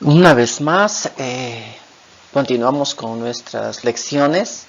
Una vez más, continuamos con nuestras lecciones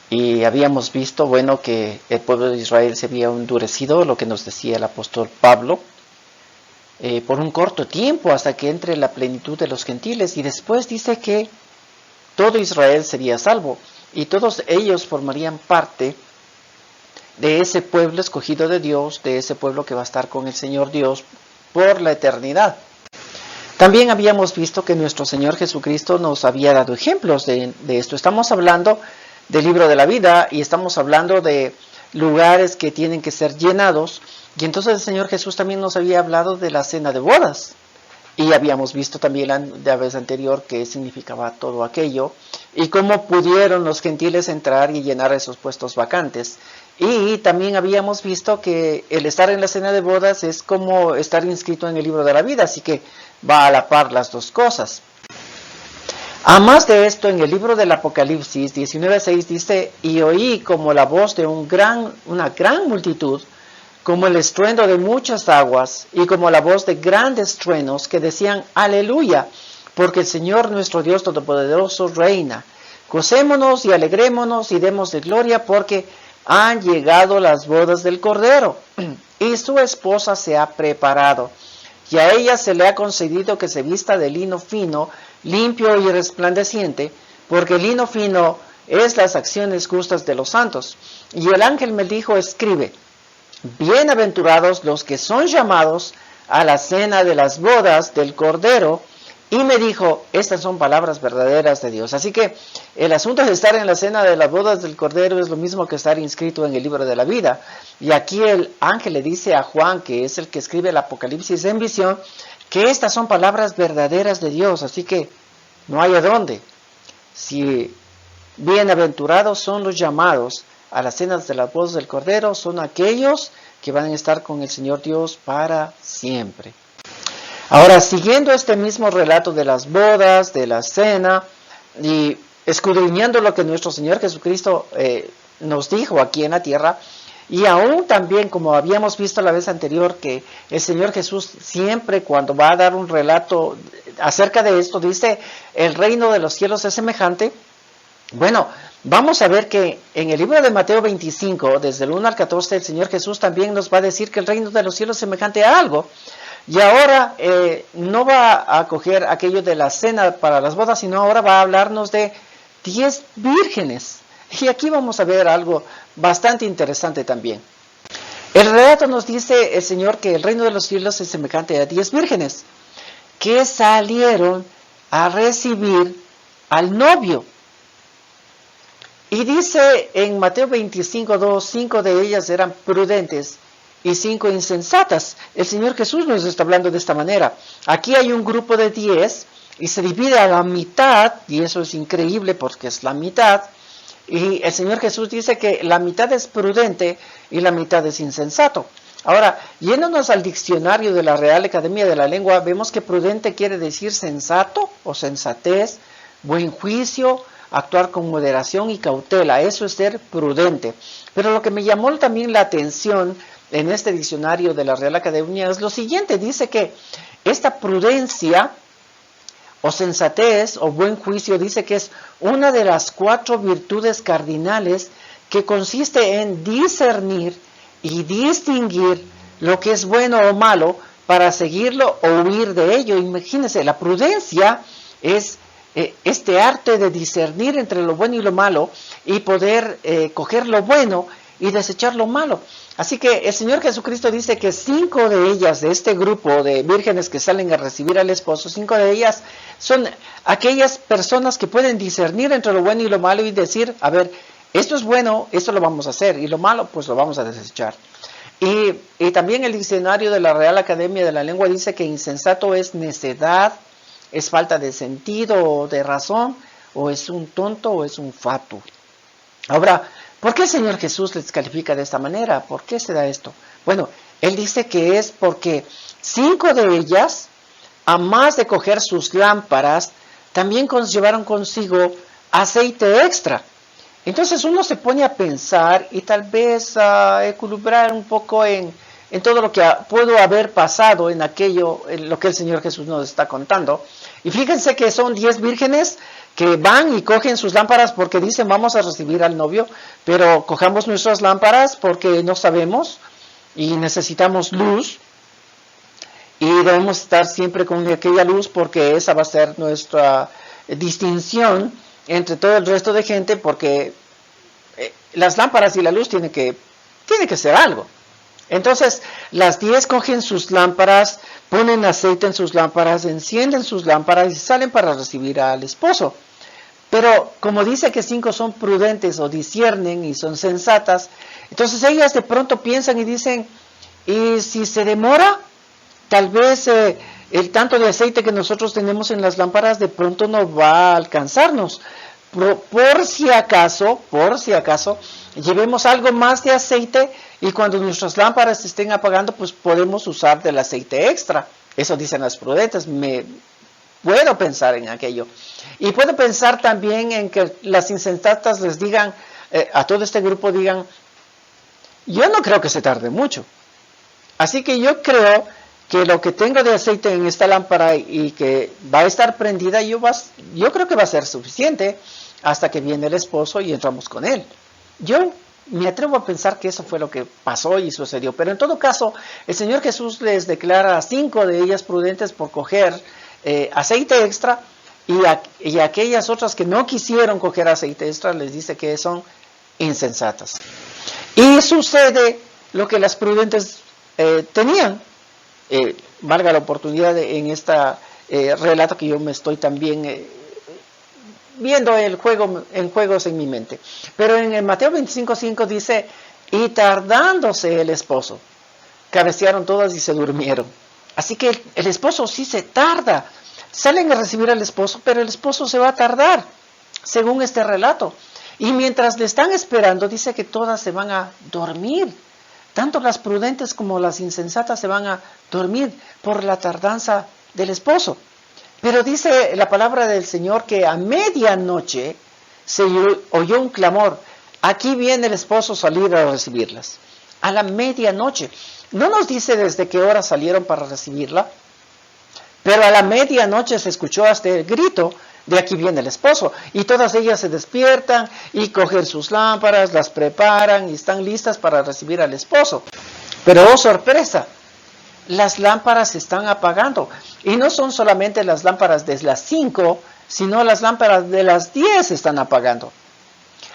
y habíamos visto, bueno, que el pueblo de Israel se había endurecido, lo que nos decía el apóstol Pablo, por un corto tiempo hasta que entre la plenitud de los gentiles, y después dice que todo Israel sería salvo y todos ellos formarían parte de ese pueblo escogido de Dios, de ese pueblo que va a estar con el Señor Dios por la eternidad. También habíamos visto que nuestro Señor Jesucristo nos había dado ejemplos de esto. Estamos hablando del libro de la vida y estamos hablando de lugares que tienen que ser llenados. Y entonces el Señor Jesús también nos había hablado de la cena de bodas. Y habíamos visto también la vez anterior qué significaba todo aquello y cómo pudieron los gentiles entrar y llenar esos puestos vacantes. Y también habíamos visto que el estar en la cena de bodas es como estar inscrito en el libro de la vida, así que va a la par las dos cosas. A más de esto, en el libro del Apocalipsis 19:6 dice: y oí como la voz de una gran multitud, como el estruendo de muchas aguas, y como la voz de grandes truenos, que decían: aleluya, porque el Señor nuestro Dios Todopoderoso reina. Gocémonos y alegrémonos y demos de gloria, porque han llegado las bodas del Cordero, y su esposa se ha preparado. Y a ella se le ha concedido que se vista de lino fino, limpio y resplandeciente, porque el lino fino es las acciones justas de los santos. Y el ángel me dijo: escribe: bienaventurados los que son llamados a la cena de las bodas del Cordero. Y me dijo: estas son palabras verdaderas de Dios. Así que el asunto de estar en la cena de las bodas del Cordero es lo mismo que estar inscrito en el libro de la vida. Y aquí el ángel le dice a Juan, que es el que escribe el Apocalipsis en visión, que estas son palabras verdaderas de Dios. Así que no hay a dónde. Si bienaventurados son los llamados a las cenas de las bodas del Cordero, son aquellos que van a estar con el Señor Dios para siempre. Ahora, siguiendo este mismo relato de las bodas, de la cena, y escudriñando lo que nuestro Señor Jesucristo nos dijo aquí en la tierra, y aún también, como habíamos visto la vez anterior, que el Señor Jesús siempre cuando va a dar un relato acerca de esto, dice: el reino de los cielos es semejante. Bueno, vamos a ver que en el libro de Mateo 25, desde el 1 al 14, el Señor Jesús también nos va a decir que el reino de los cielos es semejante a algo. Y ahora no va a coger aquello de la cena para las bodas, sino ahora va a hablarnos de 10 vírgenes. Y aquí vamos a ver algo bastante interesante también. El relato nos dice el Señor que el reino de los cielos es semejante a 10 vírgenes que salieron a recibir al novio. Y dice en Mateo 25:2, 5 de ellas eran prudentes y 5 insensatas. El Señor Jesús nos está hablando de esta manera. Aquí hay un grupo de 10 y se divide a la mitad, y eso es increíble porque es la mitad. Y el Señor Jesús dice que la mitad es prudente y la mitad es insensato. Ahora, yéndonos al diccionario de la Real Academia de la Lengua, vemos que prudente quiere decir sensato o sensatez, buen juicio, actuar con moderación y cautela. Eso es ser prudente. Pero lo que me llamó también la atención en este diccionario de la Real Academia es lo siguiente: dice que esta prudencia o sensatez o buen juicio, dice que es una de las 4 virtudes cardinales que consiste en discernir y distinguir lo que es bueno o malo para seguirlo o huir de ello. Imagínense, la prudencia es este arte de discernir entre lo bueno y lo malo y poder coger lo bueno y desechar lo malo. Así que el Señor Jesucristo dice que 5 de ellas, de este grupo de vírgenes que salen a recibir al esposo, 5 de ellas son aquellas personas que pueden discernir entre lo bueno y lo malo y decir: a ver, esto es bueno, esto lo vamos a hacer, y lo malo, pues lo vamos a desechar. Y también el diccionario de la Real Academia de la Lengua dice que insensato es necedad, es falta de sentido o de razón, o es un tonto o es un fatuo. Ahora, ¿por qué el Señor Jesús les califica de esta manera? ¿Por qué se da esto? Bueno, Él dice que es porque 5 de ellas, a más de coger sus lámparas, también llevaron consigo aceite extra. Entonces uno se pone a pensar y tal vez a equilibrar un poco en en todo lo que pudo haber pasado en aquello, en lo que el Señor Jesús nos está contando. Y fíjense que son 10 vírgenes que van y cogen sus lámparas porque dicen vamos a recibir al novio, pero cojamos nuestras lámparas porque no sabemos y necesitamos luz. Y debemos estar siempre con aquella luz porque esa va a ser nuestra distinción entre todo el resto de gente, porque las lámparas y la luz tiene que ser algo. Entonces, las 10 cogen sus lámparas, ponen aceite en sus lámparas, encienden sus lámparas y salen para recibir al esposo. Pero como dice que 5 son prudentes o disciernen y son sensatas, entonces ellas de pronto piensan y dicen, ¿y si se demora? Tal vez el tanto de aceite que nosotros tenemos en las lámparas de pronto no va a alcanzarnos. Por si acaso, llevemos algo más de aceite y cuando nuestras lámparas se estén apagando, pues podemos usar del aceite extra. Eso dicen las prudentes. Puedo pensar en aquello. Y puedo pensar también en que las insensatas les digan, a todo este grupo digan, yo no creo que se tarde mucho. Así que yo creo que lo que tengo de aceite en esta lámpara y que va a estar prendida, yo creo que va a ser suficiente hasta que viene el esposo y entramos con él. Yo me atrevo a pensar que eso fue lo que pasó y sucedió. Pero en todo caso, el Señor Jesús les declara a 5 de ellas prudentes por coger aceite extra y aquellas otras que no quisieron coger aceite extra les dice que son insensatas. Y sucede lo que las prudentes tenían. Valga la oportunidad en este relato que yo me estoy también viendo en juegos en mi mente. Pero en el Mateo 25:5 dice, y tardándose el esposo, cabecearon todas y se durmieron. Así que el esposo sí se tarda. Salen a recibir al esposo, pero el esposo se va a tardar, según este relato. Y mientras le están esperando, dice que todas se van a dormir. Tanto las prudentes como las insensatas se van a dormir por la tardanza del esposo. Pero dice la palabra del Señor que a medianoche se oyó un clamor. Aquí viene el esposo, salir a recibirlas. A la medianoche. No nos dice desde qué hora salieron para recibirla, pero a la medianoche se escuchó hasta el grito de aquí viene el esposo. Y todas ellas se despiertan y cogen sus lámparas, las preparan y están listas para recibir al esposo. Pero oh sorpresa, las lámparas se están apagando. Y no son solamente las lámparas de las 5, sino las lámparas de las 10 se están apagando.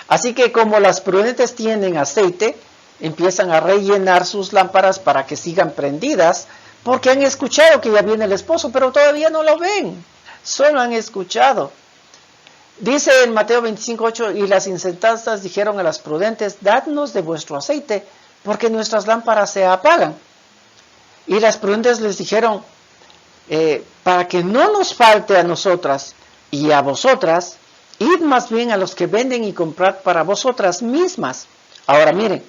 Así que como las prudentes tienen aceite, empiezan a rellenar sus lámparas para que sigan prendidas, porque han escuchado que ya viene el esposo, pero todavía no lo ven. Solo han escuchado. Dice en Mateo 25:8, y las insensatas dijeron a las prudentes, dadnos de vuestro aceite, porque nuestras lámparas se apagan. Y las prudentes les dijeron, para que no nos falte a nosotras y a vosotras, id más bien a los que venden y comprad para vosotras mismas. Ahora miren,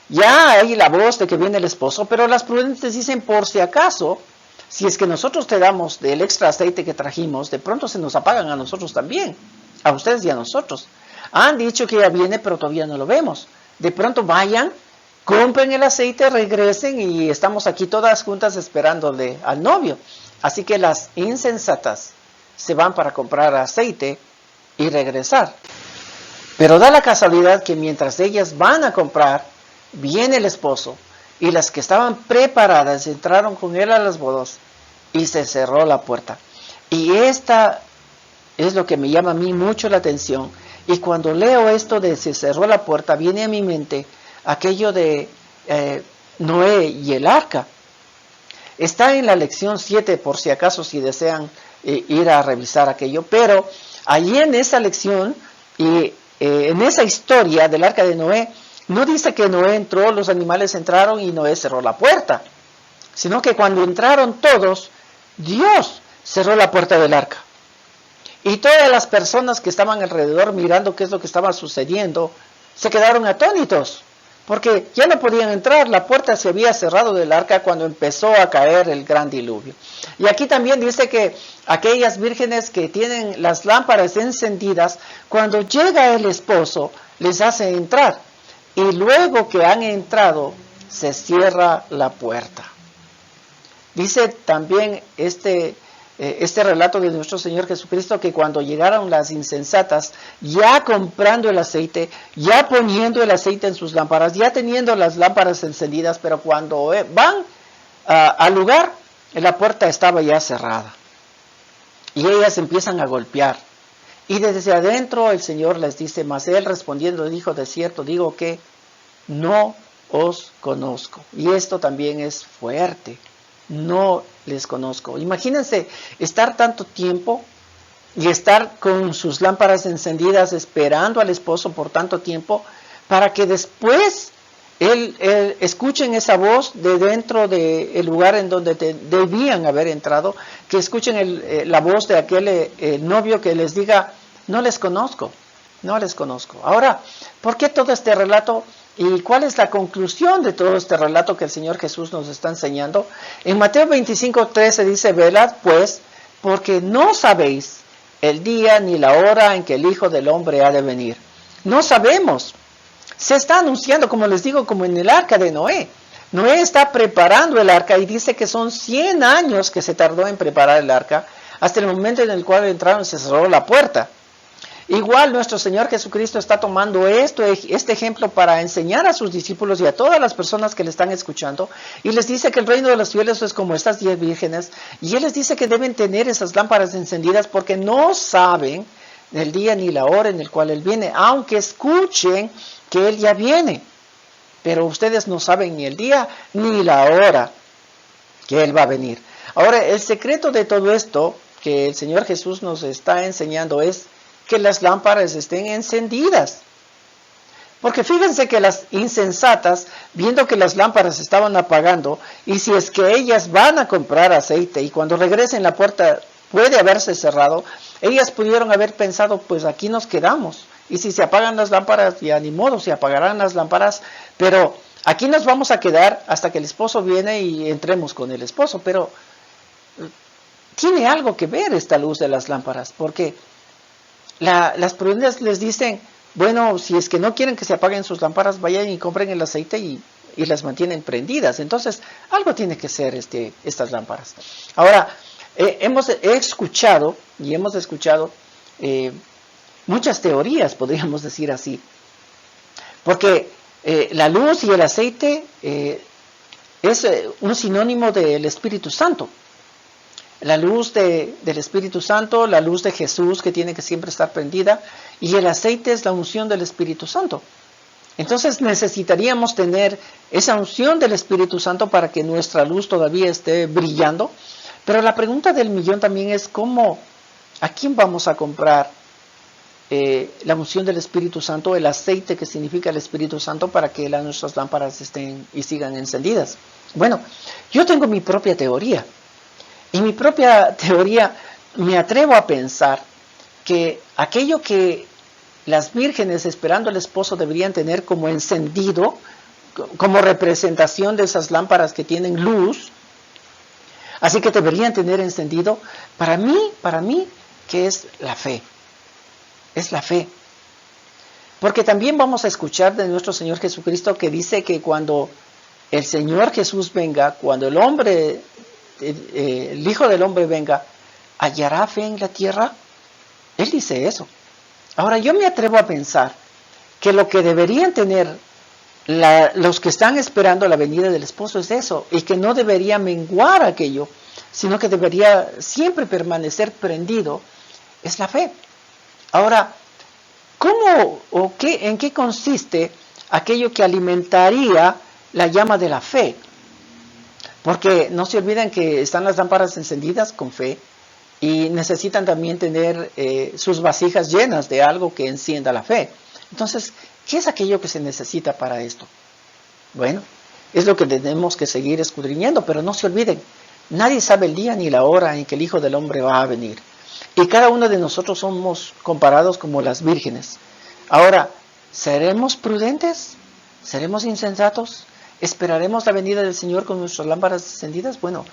ya hay la voz de que viene el esposo, pero las prudentes dicen, por si acaso, si es que nosotros te damos del extra aceite que trajimos, de pronto se nos apagan a nosotros también, a ustedes y a nosotros. Han dicho que ya viene, pero todavía no lo vemos. De pronto vayan, compren el aceite, regresen y estamos aquí todas juntas esperándole al novio. Así que las insensatas se van para comprar aceite y regresar. Pero da la casualidad que mientras ellas van a comprar, viene el esposo y las que estaban preparadas entraron con él a las bodas y se cerró la puerta. Y esta es lo que me llama a mí mucho la atención. Y cuando leo esto de se cerró la puerta, viene a mi mente aquello de Noé y el arca. Está en la lección 7, por si acaso, si desean ir a revisar aquello. Pero allí en esa lección y en esa historia del arca de Noé, no dice que Noé entró, los animales entraron y Noé cerró la puerta, sino que cuando entraron todos, Dios cerró la puerta del arca. Y todas las personas que estaban alrededor mirando qué es lo que estaba sucediendo, se quedaron atónitos, porque ya no podían entrar, la puerta se había cerrado del arca cuando empezó a caer el gran diluvio. Y aquí también dice que aquellas vírgenes que tienen las lámparas encendidas, cuando llega el esposo, les hace entrar. Y luego que han entrado, se cierra la puerta. Dice también este relato de nuestro Señor Jesucristo que cuando llegaron las insensatas, ya comprando el aceite, ya poniendo el aceite en sus lámparas, ya teniendo las lámparas encendidas, pero cuando van al lugar, la puerta estaba ya cerrada. Y ellas empiezan a golpear. Y desde adentro el Señor les dice, mas él respondiendo dijo, de cierto digo que no os conozco. Y esto también es fuerte. No les conozco. Imagínense estar tanto tiempo y estar con sus lámparas encendidas esperando al esposo por tanto tiempo para que después él escuchen esa voz de dentro del lugar en donde debían haber entrado, que escuchen la voz de aquel novio que les diga, no les conozco, no les conozco. Ahora, ¿por qué todo este relato? ¿Y cuál es la conclusión de todo este relato que el Señor Jesús nos está enseñando? En Mateo 25:13 dice, velad pues, porque no sabéis el día ni la hora en que el Hijo del Hombre ha de venir. No sabemos. Se está anunciando, como les digo, como en el arca de Noé. Noé está preparando el arca y dice que son 100 años que se tardó en preparar el arca, hasta el momento en el cual entraron y se cerró la puerta. Igual nuestro Señor Jesucristo está tomando este ejemplo para enseñar a sus discípulos y a todas las personas que le están escuchando, y les dice que el reino de los cielos es como estas 10 vírgenes, y Él les dice que deben tener esas lámparas encendidas porque no saben el día ni la hora en el cual Él viene, aunque escuchen que Él ya viene, pero ustedes no saben ni el día ni la hora que Él va a venir. Ahora, el secreto de todo esto que el Señor Jesús nos está enseñando es que las lámparas estén encendidas. Porque fíjense que las insensatas, viendo que las lámparas estaban apagando, y si es que ellas van a comprar aceite, y cuando regresen la puerta puede haberse cerrado, ellas pudieron haber pensado, pues aquí nos quedamos. Y si se apagan las lámparas, ya ni modo, se apagarán las lámparas, pero aquí nos vamos a quedar hasta que el esposo viene y entremos con el esposo. Pero tiene algo que ver esta luz de las lámparas, porque las prudentes les dicen, bueno, si es que no quieren que se apaguen sus lámparas, vayan y compren el aceite y las mantienen prendidas. Entonces, algo tiene que ser estas lámparas. Ahora, hemos escuchado muchas teorías, podríamos decir así, porque la luz y el aceite es un sinónimo del Espíritu Santo. La luz del Espíritu Santo, la luz de Jesús que tiene que siempre estar prendida, y el aceite es la unción del Espíritu Santo. Entonces necesitaríamos tener esa unción del Espíritu Santo para que nuestra luz todavía esté brillando. Pero la pregunta del millón también es ¿a quién vamos a comprar la unción del Espíritu Santo, el aceite que significa el Espíritu Santo, para que nuestras lámparas estén y sigan encendidas? Bueno, yo tengo mi propia teoría. Y mi propia teoría, me atrevo a pensar que aquello que las vírgenes esperando al esposo deberían tener como encendido, como representación de esas lámparas que tienen luz, así que deberían tener encendido, para mí, que es la fe. Es la fe. Porque también vamos a escuchar de nuestro Señor Jesucristo que dice que cuando el Señor Jesús venga, cuando el Hijo del Hombre venga, ¿hallará fe en la tierra? Él dice eso. Ahora, yo me atrevo a pensar que lo que deberían tener los que están esperando la venida del esposo es eso, y que no debería menguar aquello, sino que debería siempre permanecer prendido, es la fe. Ahora, ¿cómo o en qué consiste aquello que alimentaría la llama de la fe? Porque no se olviden que están las lámparas encendidas con fe y necesitan también tener sus vasijas llenas de algo que encienda la fe. Entonces, ¿qué es aquello que se necesita para esto? Bueno, es lo que tenemos que seguir escudriñando, pero no se olviden, nadie sabe el día ni la hora en que el Hijo del Hombre va a venir. Y cada uno de nosotros somos comparados como las vírgenes. Ahora, ¿seremos prudentes? ¿Seremos insensatos? ¿Esperaremos la venida del Señor con nuestras lámparas encendidas? Bueno,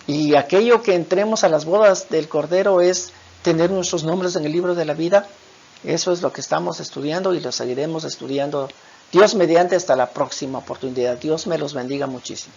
y aquello que entremos a las bodas del Cordero es tener nuestros nombres en el libro de la vida. Eso es lo que estamos estudiando y lo seguiremos estudiando Dios mediante, hasta la próxima oportunidad. Dios me los bendiga muchísimo.